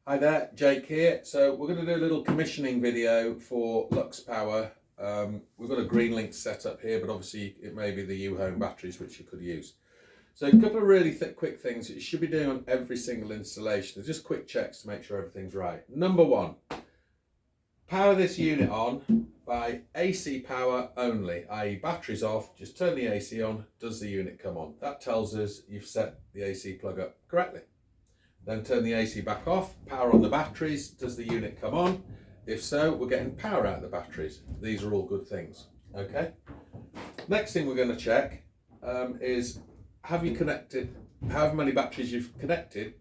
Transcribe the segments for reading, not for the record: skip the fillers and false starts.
Hi there, Jake here. So we're going to do a little commissioning video for LuxPower. We've got a green link set up here, but obviously it may be the U-Home batteries which you could use. So a couple of really quick things that you should be doing on every single installation. They're just quick checks to make sure everything's right. Number one, power this unit on by AC power only, i.e. batteries off, just turn the AC on, does the unit come on? That tells us you've set the AC plug up correctly. Then turn the AC back off, power on the batteries, does the unit come on? If so, we're getting power out of the batteries. These are all good things, okay? Next thing we're going to check is, have you connected, however many batteries you've connected,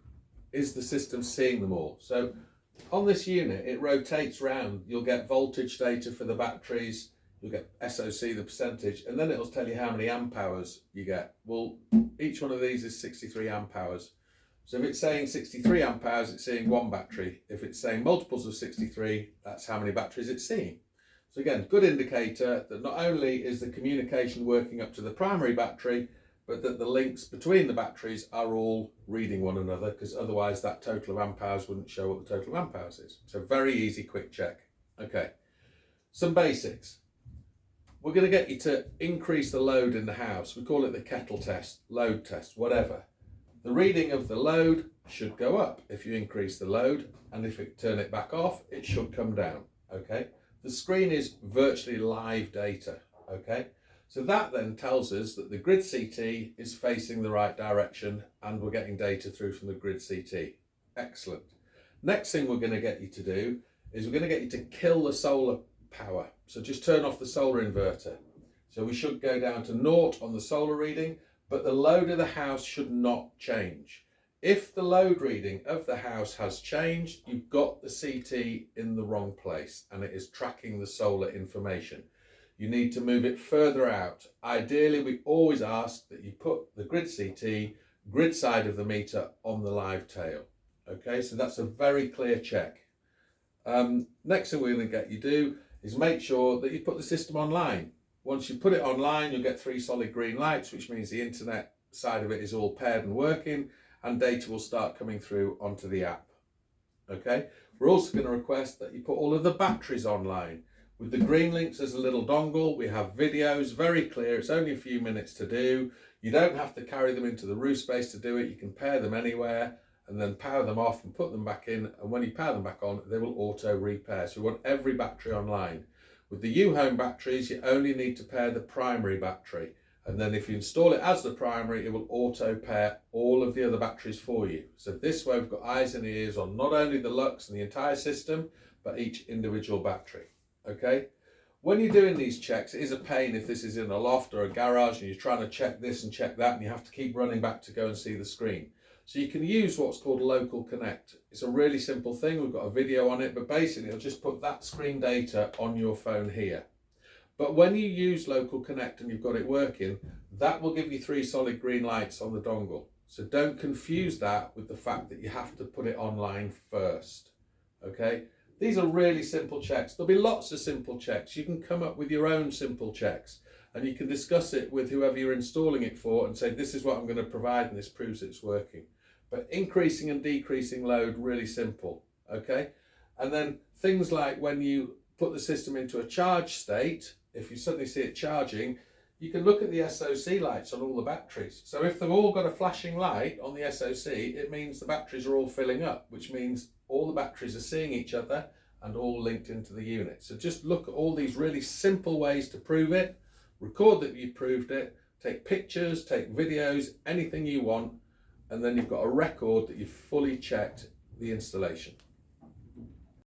is the system seeing them all? So on this unit, it rotates round. You'll get voltage data for the batteries, you'll get SOC, the percentage, and then it'll tell you how many amp hours you get. Well, each one of these is 63 amp hours. So if it's saying 63 amp hours, it's seeing one battery. If it's saying multiples of 63, that's how many batteries it's seeing. So again, good indicator that not only is the communication working up to the primary battery, but that the links between the batteries are all reading one another, because otherwise that total of amp hours wouldn't show what the total of amp hours is. So very easy, quick check. Okay, some basics. We're going to get you to increase the load in the house. We call it the kettle test, load test, whatever. The reading of the load should go up if you increase the load, and if you turn it back off, it should come down, okay? The screen is virtually live data, okay? So that then tells us that the grid CT is facing the right direction and we're getting data through from the grid CT. Excellent. Next thing we're going to get you to do is we're going to get you to kill the solar power. So just turn off the solar inverter. So we should go down to 0 on the solar reading, but the load of the house should not change. If the load reading of the house has changed, you've got the CT in the wrong place and it is tracking the solar information. You need to move it further out. Ideally, we always ask that you put the grid CT, grid side of the meter, on the live tail. Okay, so that's a very clear check. Next thing we're going to get you to do is make sure that you put the system online. Once you put it online, you'll get 3 solid green lights, which means the internet side of it is all paired and working, and data will start coming through onto the app. Okay, we're also going to request that you put all of the batteries online. With the green links as a little dongle, we have videos, very clear, it's only a few minutes to do. You don't have to carry them into the roof space to do it, you can pair them anywhere and then power them off and put them back in, and when you power them back on, they will auto repair. So we want every battery online. With the U-Home batteries, you only need to pair the primary battery. And then if you install it as the primary, it will auto pair all of the other batteries for you. So this way we've got eyes and ears on not only the Lux and the entire system, but each individual battery. Okay? When you're doing these checks, it is a pain if this is in a loft or a garage and you're trying to check this and check that and you have to keep running back to go and see the screen. So you can use what's called Local Connect. It's a really simple thing. We've got a video on it, but basically it'll just put that screen data on your phone here. But when you use Local Connect and you've got it working, that will give you 3 solid green lights on the dongle. So don't confuse that with the fact that you have to put it online first. Okay? These are really simple checks. There'll be lots of simple checks. You can come up with your own simple checks and you can discuss it with whoever you're installing it for and say, this is what I'm going to provide and this proves it's working. But increasing and decreasing load, really simple, okay? And then things like when you put the system into a charge state, if you suddenly see it charging, you can look at the SOC lights on all the batteries. So if they've all got a flashing light on the SOC, it means the batteries are all filling up, which means all the batteries are seeing each other and all linked into the unit. So just look at all these really simple ways to prove it, record that you proved it, take pictures, take videos, anything you want, and then you've got a record that you've fully checked the installation.